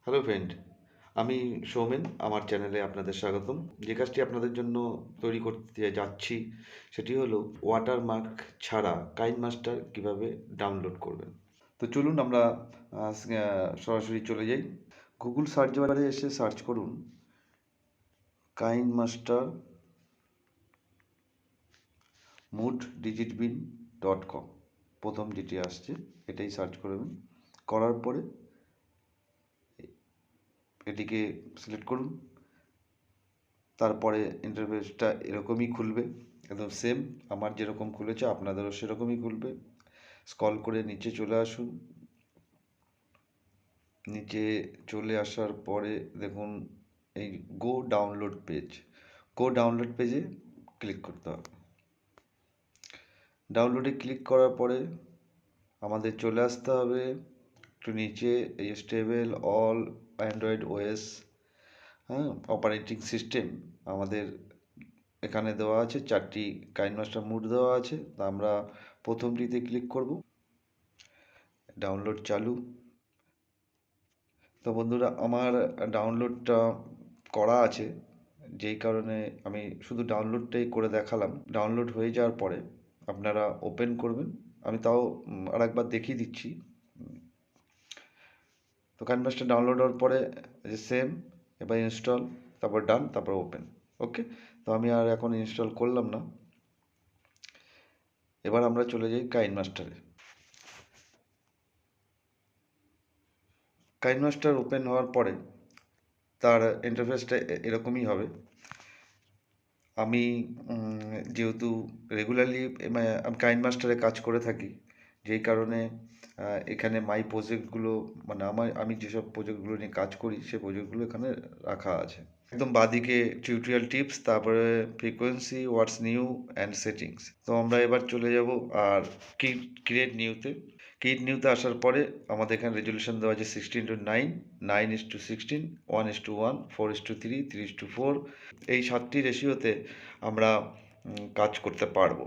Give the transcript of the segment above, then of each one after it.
Hello friend, আমি সৌমেন। আমার চ্যানেলে আপনাদের স্বাগতম। যে কাজটি আপনাদের জন্য তৈরি করতে যাচ্ছি সেটি হলো ওয়াটারমার্ক ছাড়া কাইনমাস্টার কিভাবে ডাউনলোড করবেন। তো চলুন আমরা সরাসরি চলে যাই। গুগল সার্চ বারে এসে সার্চ করুন কাইনমাস্টার mooddigitbin.com। প্রথম যেটি আসছে এটাই সার্চ করবেন। করার পরে এটিকে সিলেক্ট করুন। তারপরে ইন্টারফেসটা এরকমই খুলবে, একদম সেম আমার যেরকম খুলেছে আপনাদেরও সেরকমই খুলবে। স্ক্রল করে নিচে চলে আসুন। নিচে চলে আসার পরে দেখুন এই গো ডাউনলোড পেজে ক্লিক করতে হবে। ডাউনলোডে ক্লিক করার পরে আমাদের চলে আসতে হবে একটু নিচে, এই stable all Android OS, operating system আমাদের এখানে দেওয়া আছে। 4টি কাইনমাস্টার মুড দেওয়া আছে, তা আমরা প্রথমটিতে ক্লিক করব। ডাউনলোড চালু। তো বন্ধুরা, আমার ডাউনলোডটা করা আছে, যেই কারণে আমি শুধু ডাউনলোডটাই করে দেখালাম। ডাউনলোড হয়ে যাওয়ার পরে আপনারা ওপেন করবেন। আমি তাও আরেকবার দেখিয়ে দিচ্ছি। তো কাইনমাস্টার ডাউনলোড হওয়ার পরে যে সেম, এবার ইনস্টল, তারপর ডান, তারপর ওপেন। ওকে, তো আমি আর এখন ইনস্টল করলাম না। এবার আমরা চলে যাই কাইনমাস্টারে। কাইনমাস্টার ওপেন হওয়ার পরে তার ইন্টারফেসটা এরকমই হবে। আমি যেহেতু রেগুলারলি আমি কাইনমাস্টারে কাজ করে থাকি, যেই কারণে এখানে মাই প্রজেক্টগুলো, মানে আমি যেসব প্রজেক্টগুলো নিয়ে কাজ করি সেই প্রজেক্টগুলো এখানে রাখা আছে। একদম বাঁদিকে টিউটোরিয়াল টিপস, তারপরে frequency, what's new and settings. তো আমরা এবার চলে যাব আর ক্রিয়েট নিউতে আসার পরে আমাদের এখানে রেজলিউশন দেওয়া আছে 16:9, 9:16, 1:1, 4:3, 3:4। এই 7টি রেশিওতে আমরা কাজ করতে পারবো।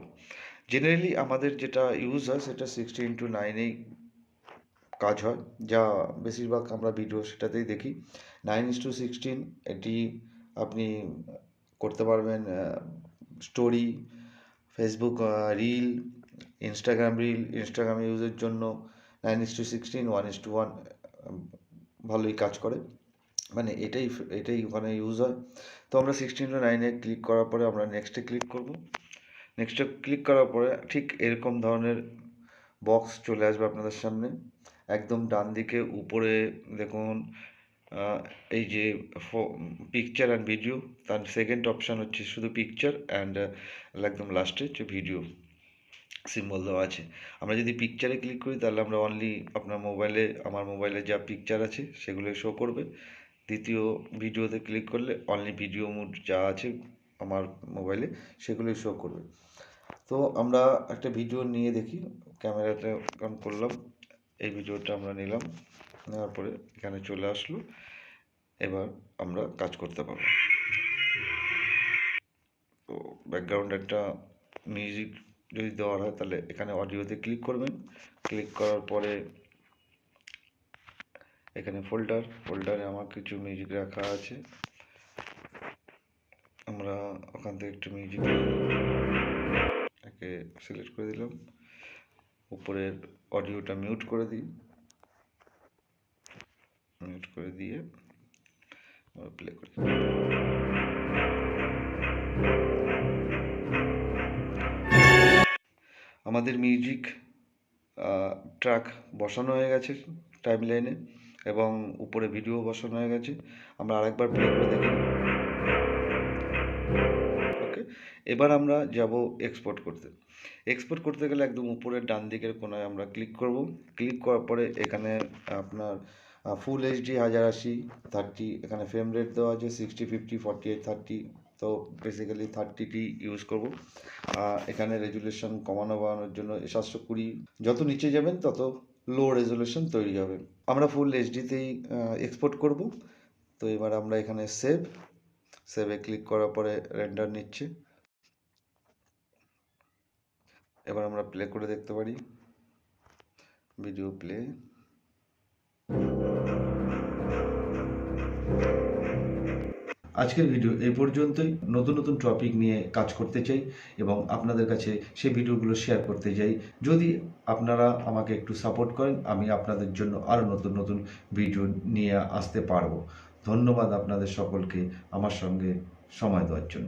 জেনারেলি আমাদের যেটা ইউজ হয় সেটা 16:9-এই কাজ হয়, যা বেশিরভাগ আমরা ভিডিও সেটাতেই দেখি। 9:16 এটি আপনি করতে পারবেন স্টোরি, ফেসবুক রিল, ইনস্টাগ্রাম ইউজের জন্য 9:16, 1:1 ভালোই কাজ করে। মানে এটাই ওখানে ইউজ হয়। তো আমরা 16:9-এ ক্লিক করার পরে আমরা নেক্সটে ক্লিক করব। নেক্সটে ক্লিক করার পরে ঠিক এরকম ধরনের বক্স চলে আসবে আপনাদের সামনে। একদম ডান দিকে উপরে দেখুন এই যে পিকচার অ্যান্ড ভিডিও, তার সেকেন্ড অপশান হচ্ছে শুধু পিকচার অ্যান্ড একদম লাস্টে হচ্ছে ভিডিও সিম্বল দেওয়া আছে। আমরা যদি পিকচারে ক্লিক করি তাহলে আমরা অনলি আমার মোবাইলে যা পিকচার আছে সেগুলো শো করবে। দ্বিতীয় ভিডিওতে ক্লিক করলে অনলি ভিডিও মোড যা আছে আমার মোবাইলে সেগুলোই শো করবে। তো আমরা একটা ভিডিও নিয়ে দেখি। ক্যামেরাটা অন করলাম, এই ভিডিওটা আমরা নিলাম, নেওয়ার পরে এখানে চলে আসলো। এবার আমরা কাজ করতে পারবো। তো ব্যাকগ্রাউন্ড একটা মিউজিক যদি দেওয়া হয় তাহলে এখানে অডিওতে ক্লিক করবেন। ক্লিক করার পরে এখানে ফোল্ডারে আমার কিছু মিউজিক রাখা আছে। আমরা ওখান থেকে একটু মিউজিক একে সিলেক্ট করে দিলাম। উপরের অডিওটা মিউট করে দিই। মিউট করে দিয়ে আমরা প্লে করি। আমাদের মিউজিক ট্র্যাক বসানো হয়ে গেছে টাইমলাইনে, এবং উপরে ভিডিও বসানো হয়ে গেছে। আমরা আরেকবার প্লে করে দেখি। ওকে, এবার আমরা যাব এক্সপোর্ট করতে গেলে একদম উপরের ডান দিকের কোনায় আমরা ক্লিক করব। ক্লিক করার পরে এখানে আপনার ফুল এইচডি 1080 30, এখানে ফ্রেম রেট দেওয়া আছে 60, 50, 48, 30। তো বেসিক্যালি 30টি ইউজ করব। এখানে রেজুলেশন কমানো বাড়ানোর জন্য 720, যত নিচে যাবেন তত লো রেজুলেশন তৈরি হবে। আমরা ফুল এইচডিতেই এক্সপোর্ট করব। তো এবার আমরা এখানে সেভে ক্লিক করার পরে রেন্ডার নিচ্ছে। এবার আমরা প্লে করে দেখতে পারি। Video play. আজকের ভিডিও এই পর্যন্তই। নতুন নতুন টপিক নিয়ে কাজ করতে চাই এবং আপনাদের কাছে সেই ভিডিওগুলো শেয়ার করতে চাই। যদি আপনারা আমাকে একটু সাপোর্ট করেন, আমি আপনাদের জন্য আরও নতুন নতুন ভিডিও নিয়ে আসতে পারবো। ধন্যবাদ আপনাদের সকলকে আমার সঙ্গে সময় দেওয়ার জন্য।